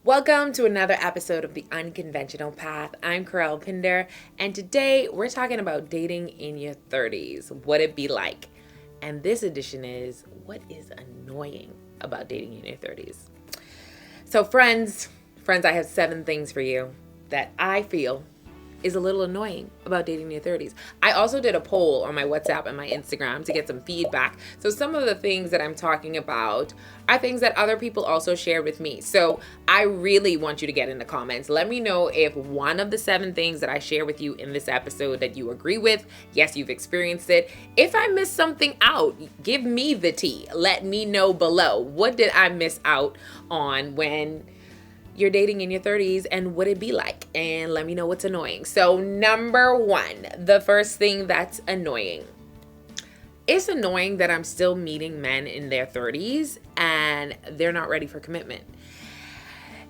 Welcome to another episode of The Unconventional Path. I'm Karel Pinder, and today we're talking about dating in your 30s. What it be like? And this edition is what is annoying about dating in your 30s. So friends, I have 7 things for you that I feel is a little annoying about dating in your 30s. I also did a poll on my WhatsApp and my Instagram to get some feedback. So some of the things that I'm talking about are things that other people also shared with me. So I really want you to get in the comments. Let me know if one of the 7 things that I share with you in this episode that you agree with. Yes, you've experienced it. If I missed something out, give me the tea. Let me know below. What did I miss out on when you're dating in your 30s, and what it be like? And let me know what's annoying. So number 1, the first thing that's annoying. It's annoying that I'm still meeting men in their 30s and they're not ready for commitment.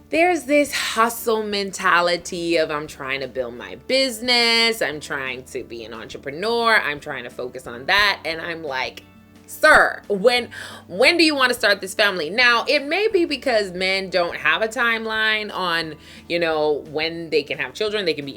There's this hustle mentality of I'm trying to build my business, I'm trying to be an entrepreneur, I'm trying to focus on that, and I'm like, sir, when do you want to start this family? Now, it may be because men don't have a timeline on, when they can have children. They can be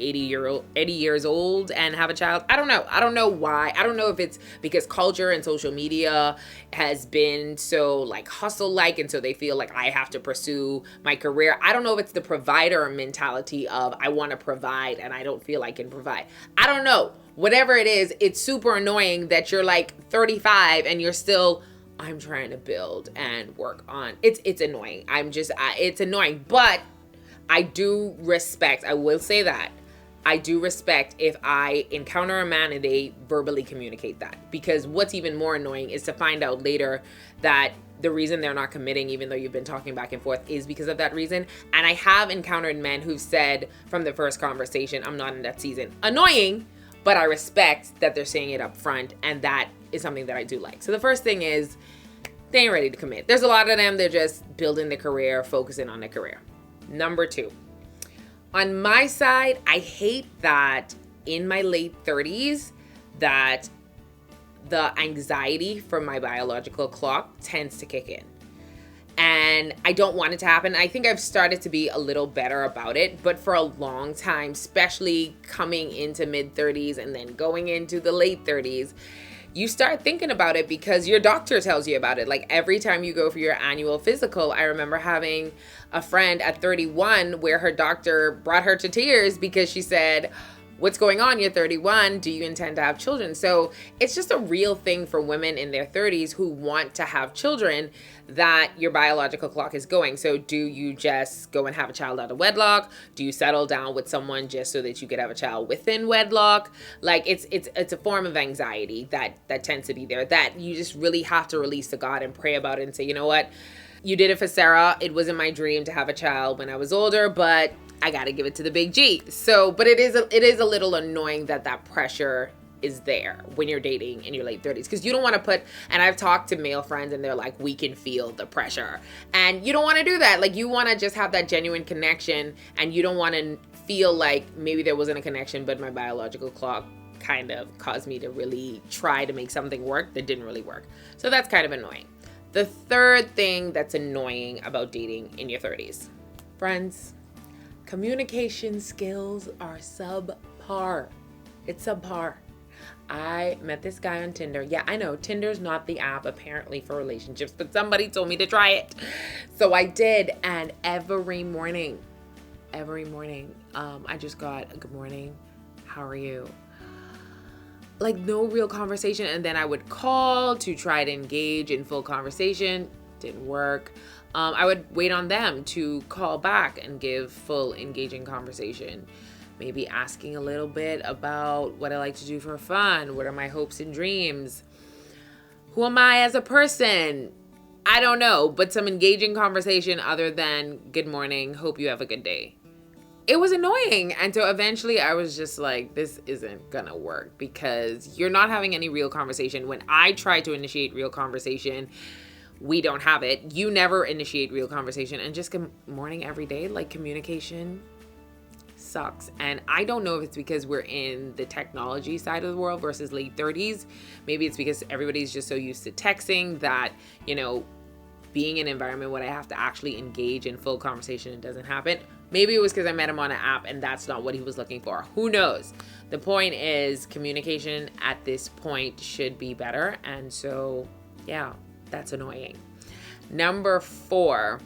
80 years old and have a child. I don't know. I don't know why. I don't know if it's because culture and social media has been so hustle-like, and so they feel like I have to pursue my career. I don't know if it's the provider mentality of I want to provide and I don't feel I can provide. I don't know. Whatever it is, it's super annoying that you're 35 and you're still, I'm trying to build and work on. It's annoying. It's annoying, but I do respect, I will say that, I do respect if I encounter a man and they verbally communicate that. Because what's even more annoying is to find out later that the reason they're not committing, even though you've been talking back and forth, is because of that reason. And I have encountered men who've said from the first conversation, I'm not in that season. Annoying, but I respect that they're saying it up front, and that is something that I do like. So the first thing is they ain't ready to commit. There's a lot of them, they're just building their career, focusing on their career. Number 2, on my side, I hate that in my late 30s that the anxiety from my biological clock tends to kick in. And I don't want it to happen. I think I've started to be a little better about it, but for a long time, especially coming into mid-30s and then going into the late 30s, you start thinking about it because your doctor tells you about it. Like every time you go for your annual physical, I remember having a friend at 31 where her doctor brought her to tears because she said, what's going on? You're 31. Do you intend to have children? So it's just a real thing for women in their 30s who want to have children that your biological clock is going. So do you just go and have a child out of wedlock? Do you settle down with someone just so that you could have a child within wedlock? It's a form of anxiety that tends to be there that you just really have to release to God and pray about it and say, you know what? You did it for Sarah. It wasn't my dream to have a child when I was older, but I got to give it to the big G. So, but it is a little annoying that pressure is there when you're dating in your late 30s, because you don't want to put, and I've talked to male friends and they're like, we can feel the pressure, and you don't want to do that. Like you want to just have that genuine connection, and you don't want to feel like maybe there wasn't a connection, but my biological clock kind of caused me to really try to make something work that didn't really work. So that's kind of annoying. The third thing that's annoying about dating in your 30s, friends, communication skills are subpar. It's subpar. I met this guy on Tinder. Yeah, I know Tinder's not the app apparently for relationships, but somebody told me to try it. So I did, and every morning, I just got a good morning, how are you? Like no real conversation, and then I would call to try to engage in full conversation. Didn't work. I would wait on them to call back and give full engaging conversation. Maybe asking a little bit about what I like to do for fun. What are my hopes and dreams? Who am I as a person? I don't know, but some engaging conversation other than good morning, hope you have a good day. It was annoying. And so eventually I was just like, this isn't gonna work because you're not having any real conversation. When I try to initiate real conversation, we don't have it. You never initiate real conversation, and just good morning every day, like communication sucks. And I don't know if it's because we're in the technology side of the world versus late 30s. Maybe it's because everybody's just so used to texting that, being in an environment where I have to actually engage in full conversation, it doesn't happen. Maybe it was because I met him on an app and that's not what he was looking for. Who knows? The point is communication at this point should be better. And so, yeah, that's annoying. Number 4,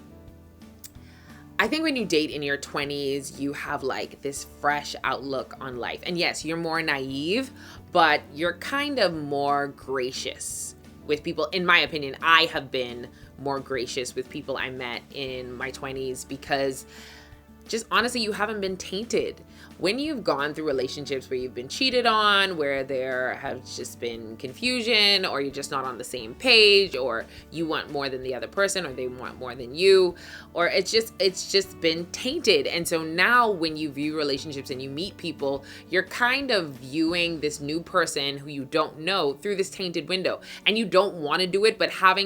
I think when you date in your 20s, you have like this fresh outlook on life. And yes, you're more naive, but you're kind of more gracious with people. In my opinion, I have been more gracious with people I met in my 20s because just honestly, you haven't been tainted. When you've gone through relationships where you've been cheated on, where there has just been confusion, or you're just not on the same page, or you want more than the other person, or they want more than you, or it's just been tainted. And so now when you view relationships and you meet people, you're kind of viewing this new person who you don't know through this tainted window. And you don't want to do it, but have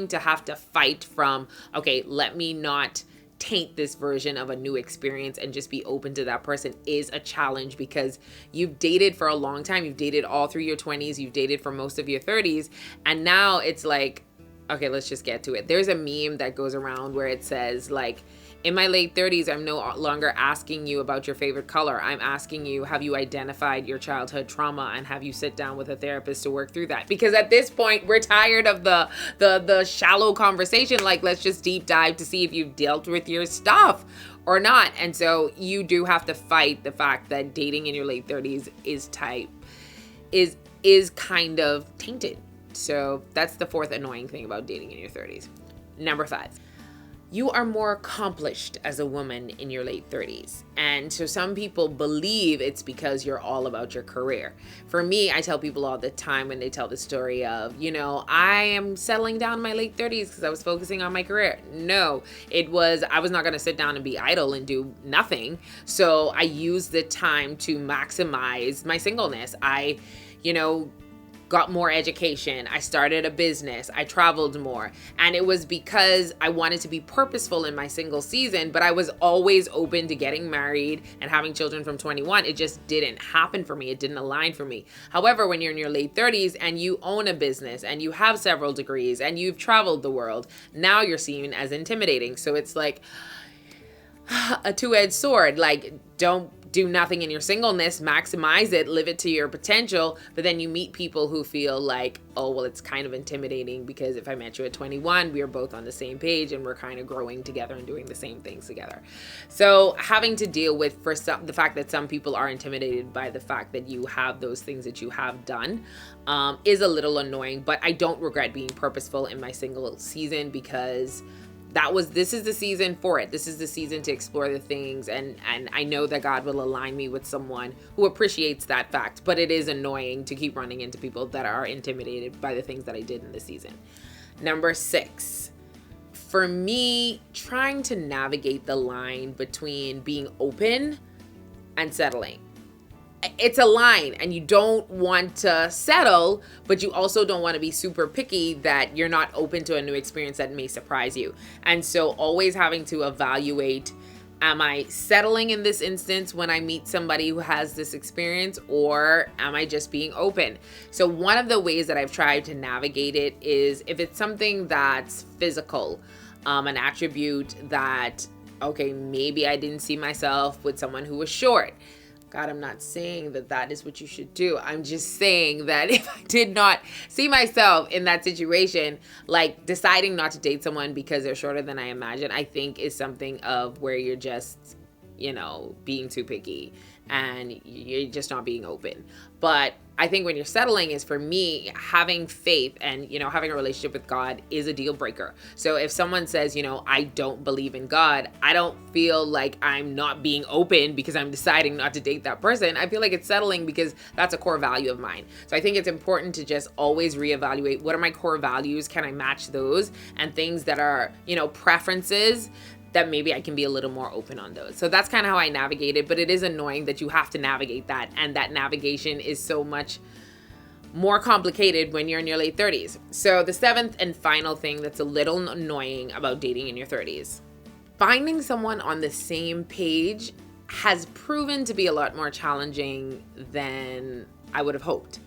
to fight from, okay, let me not taint this version of a new experience and just be open to that person is a challenge, because you've dated for a long time. You've dated all through your 20s. You've dated for most of your 30s. And now it's like, okay, let's just get to it. There's a meme that goes around where it says like, in my late 30s, I'm no longer asking you about your favorite color. I'm asking you, have you identified your childhood trauma, and have you sit down with a therapist to work through that? Because at this point, we're tired of the shallow conversation. Like, let's just deep dive to see if you've dealt with your stuff or not. And so you do have to fight the fact that dating in your late 30s is kind of tainted. So that's the 4th annoying thing about dating in your 30s. Number 5. You are more accomplished as a woman in your late 30s. And so some people believe it's because you're all about your career. For me, I tell people all the time when they tell the story of, I am settling down in my late 30s because I was focusing on my career. No, I was not going to sit down and be idle and do nothing. So I used the time to maximize my singleness. I got more education. I started a business. I traveled more. And it was because I wanted to be purposeful in my single season, but I was always open to getting married and having children from 21. It just didn't happen for me. It didn't align for me. However, when you're in your late 30s and you own a business and you have several degrees and you've traveled the world, now you're seen as intimidating. So it's like a two-edged sword. Like, don't do nothing in your singleness, maximize it, live it to your potential, but then you meet people who feel like, oh, well, it's kind of intimidating because if I met you at 21, we are both on the same page and we're kind of growing together and doing the same things together. So having to deal with the fact that some people are intimidated by the fact that you have those things that you have done is a little annoying, but I don't regret being purposeful in my single season because this is the season for it. This is the season to explore the things. And I know that God will align me with someone who appreciates that fact, but it is annoying to keep running into people that are intimidated by the things that I did in the season. Number 6, for me, trying to navigate the line between being open and settling. It's a line, and you don't want to settle, but you also don't want to be super picky that you're not open to a new experience that may surprise you. And so always having to evaluate, am I settling in this instance when I meet somebody who has this experience, or am I just being open? So one of the ways that I've tried to navigate it is if it's something that's physical, an attribute that, okay, maybe I didn't see myself with someone who was short. God, I'm not saying that is what you should do. I'm just saying that if I did not see myself in that situation, like deciding not to date someone because they're shorter than I imagine, I think is something of where you're just, being too picky and you're just not being open. But I think when you're settling is, for me, having faith and, having a relationship with God is a deal breaker. So if someone says, I don't believe in God, I don't feel like I'm not being open because I'm deciding not to date that person. I feel like it's settling because that's a core value of mine. So I think it's important to just always reevaluate, what are my core values? Can I match those? And things that are, preferences, that maybe I can be a little more open on those. So that's kind of how I navigate it, but it is annoying that you have to navigate that, and that navigation is so much more complicated when you're in your late 30s. So the 7th and final thing that's a little annoying about dating in your 30s, finding someone on the same page has proven to be a lot more challenging than I would have hoped.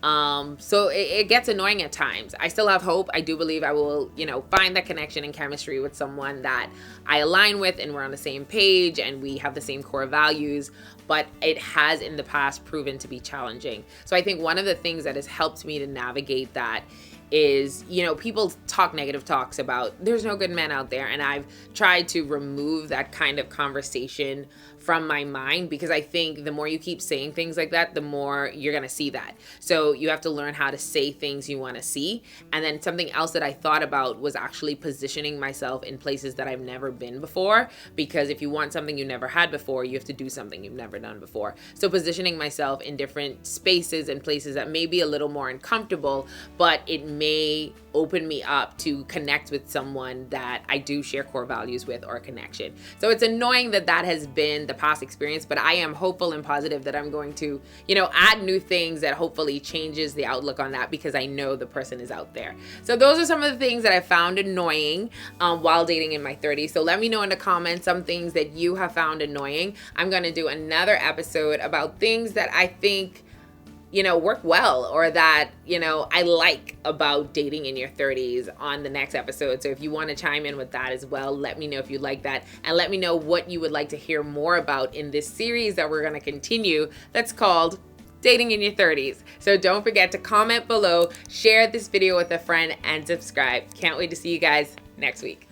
So it gets annoying at times. I still have hope. I do believe I will, find that connection and chemistry with someone that I align with and we're on the same page and we have the same core values. But it has in the past proven to be challenging. So I think one of the things that has helped me to navigate that is, people talk negative talks about there's no good men out there. And I've tried to remove that kind of conversation from my mind, because I think the more you keep saying things like that, the more you're going to see that. So you have to learn how to say things you want to see. And then something else that I thought about was actually positioning myself in places that I've never been before, because if you want something you never had before, you have to do something you've never done before. So positioning myself in different spaces and places that may be a little more uncomfortable, but it may open me up to connect with someone that I do share core values with, or a connection. So it's annoying that that has been the past experience, but I am hopeful and positive that I'm going to, add new things that hopefully changes the outlook on that, because I know the person is out there. So those are some of the things that I found annoying while dating in my 30s. So let me know in the comments some things that you have found annoying. I'm going to do another episode about things that I think work well, or that, I like about dating in your 30s on the next episode. So if you want to chime in with that as well, let me know if you like that, and let me know what you would like to hear more about in this series that we're going to continue that's called Dating in Your 30s. So don't forget to comment below, share this video with a friend, and subscribe. Can't wait to see you guys next week.